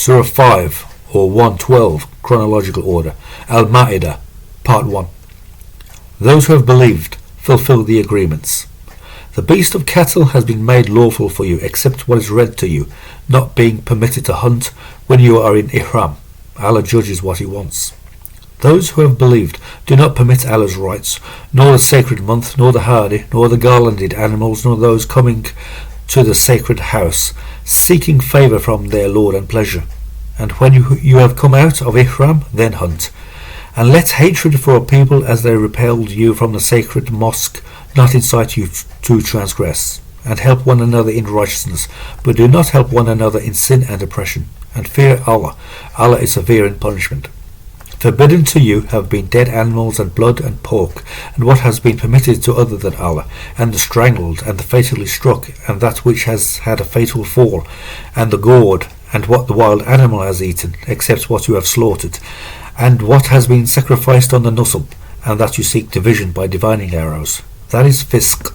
Surah 5 or 112 chronological order. Al-Ma'idah, Part 1. Those who have believed, fulfill the agreements. The beast of cattle has been made lawful for you except what is read to you, not being permitted to hunt when you are in ihram. Allah judges what he wants. Those who have believed do not permit Allah's rights, nor the sacred month, nor the hardy, nor the garlanded animals, nor those coming to the sacred house, seeking favour from their Lord and pleasure. And when you have come out of ihram, then hunt. And let hatred for a people as they repelled you from the sacred mosque not incite you to transgress. And help one another in righteousness, but do not help one another in sin and oppression. And fear Allah. Allah is severe in punishment. Forbidden to you have been dead animals and blood and pork, and what has been permitted to other than Allah, and the strangled, and the fatally struck, and that which has had a fatal fall, and the gored, and what the wild animal has eaten, except what you have slaughtered, and what has been sacrificed on the nusub, and that you seek division by divining arrows. That is fisq.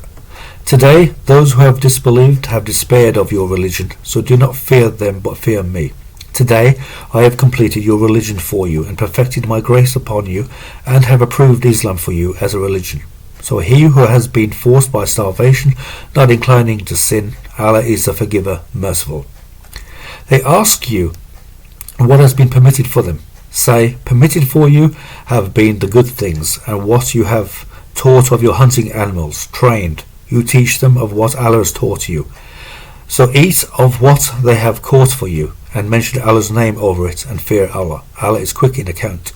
Today those who have disbelieved have despaired of your religion, so do not fear them but fear me. Today I have completed your religion for you and perfected my grace upon you and have approved Islam for you as a religion. So he who has been forced by starvation, not inclining to sin, Allah is the forgiver, merciful. They ask you what has been permitted for them. Say, permitted for you have been the good things, and what you have taught of your hunting animals, trained. You teach them of what Allah has taught you. So eat of what they have caught for you, and mention Allah's name over it, and fear Allah. Allah is quick in account.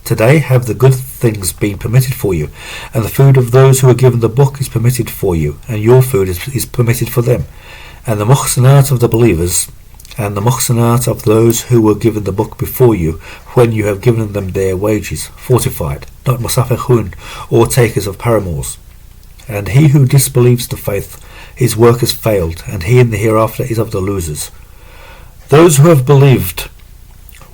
Today have the good things been permitted for you, and the food of those who are given the book is permitted for you, and your food is permitted for them. And the muhsanat of the believers, and the muhsanat of those who were given the book before you, when you have given them their wages, fortified, not musafikhun, or takers of paramours. And he who disbelieves the faith, his work has failed, and he in the hereafter is of the losers. Those who have believed,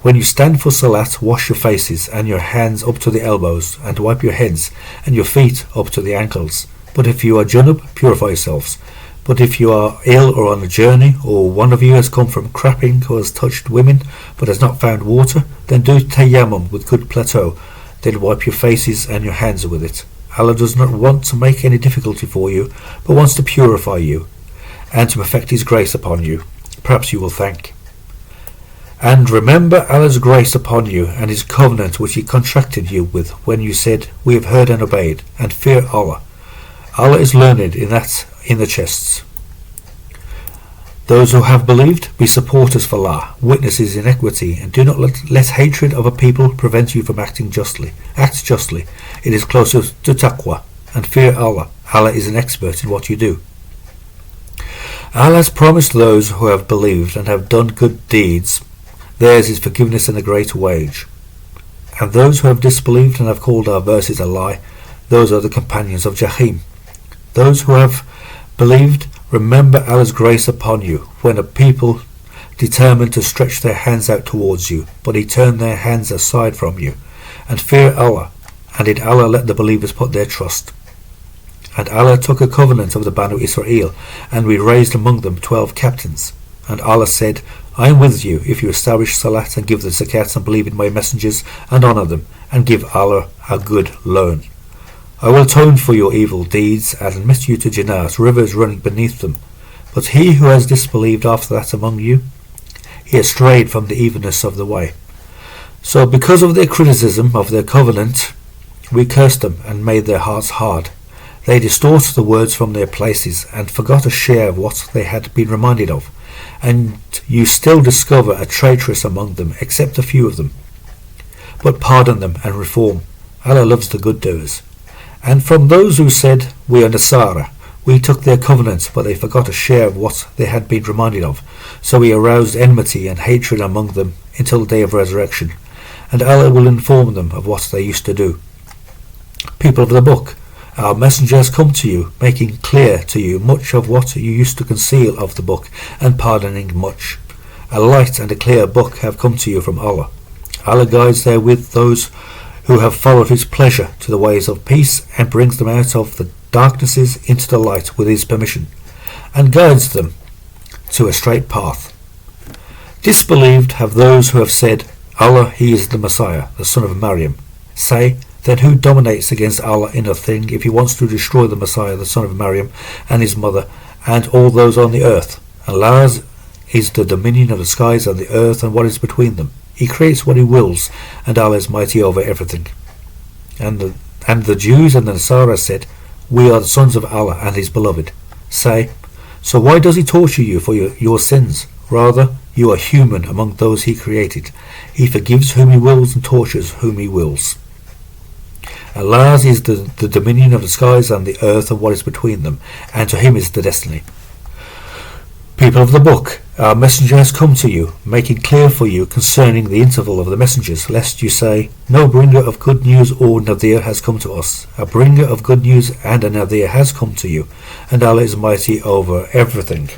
when you stand for salat, wash your faces and your hands up to the elbows, and wipe your heads and your feet up to the ankles. But if you are junub, purify yourselves. But if you are ill or on a journey, or one of you has come from crapping or has touched women but has not found water, then do tayammum with good plateau, then wipe your faces and your hands with it. Allah does not want to make any difficulty for you, but wants to purify you, and to perfect his grace upon you. Perhaps you will thank. And remember Allah's grace upon you, and his covenant which he contracted you with, when you said, we have heard and obeyed, and fear Allah. Allah is learned in the chests. Those who have believed, be supporters for Allah, witnesses in equity, and do not let hatred of a people prevent you from acting justly. Act justly. It is closer to taqwa, and fear Allah. Allah is an expert in what you do. Allah has promised those who have believed and have done good deeds, theirs is forgiveness and a great wage. And those who have disbelieved and have called our verses a lie, those are the companions of Jahim. Those who have believed, remember Allah's grace upon you, when a people determined to stretch their hands out towards you, but he turned their hands aside from you. And fear Allah, and in Allah let the believers put their trust. And Allah took a covenant of the Banu Israel, and we raised among them 12 captains. And Allah said, I am with you if you establish salat and give the zakat and believe in my messengers and honour them, and give Allah a good loan. I will atone for your evil deeds and admit you to Jannat, rivers running beneath them. But he who has disbelieved after that among you, he has strayed from the evenness of the way. So because of their criticism of their covenant, we cursed them and made their hearts hard. They distorted the words from their places and forgot a share of what they had been reminded of. And you still discover a traitress among them, except a few of them. But pardon them and reform. Allah loves the good doers. And from those who said, we are Nasara, we took their covenants, but they forgot a share of what they had been reminded of. So we aroused enmity and hatred among them until the day of resurrection. And Allah will inform them of what they used to do. People of the book, our messenger has come to you, making clear to you much of what you used to conceal of the book, and pardoning much. A light and a clear book have come to you from Allah. Allah guides therewith those who have followed his pleasure to the ways of peace, and brings them out of the darknesses into the light with his permission, and guides them to a straight path. Disbelieved have those who have said, Allah, he is the Messiah, the son of Maryam. Say, then who dominates against Allah in a thing if he wants to destroy the Messiah, the son of Maryam, and his mother, and all those on the earth? Allah's is the dominion of the skies and the earth and what is between them. He creates what he wills, and Allah is mighty over everything. And the Jews and the Nasara said, we are the sons of Allah and his beloved. Say, so why does he torture you for your sins? Rather, you are human among those he created. He forgives whom he wills and tortures whom he wills. Allah's is the dominion of the skies and the earth and what is between them, and to him is the destiny. People of the book, our messenger has come to you, making clear for you concerning the interval of the messengers, lest you say, no bringer of good news or Nadir has come to us. A bringer of good news and a Nadir has come to you, and Allah is mighty over everything.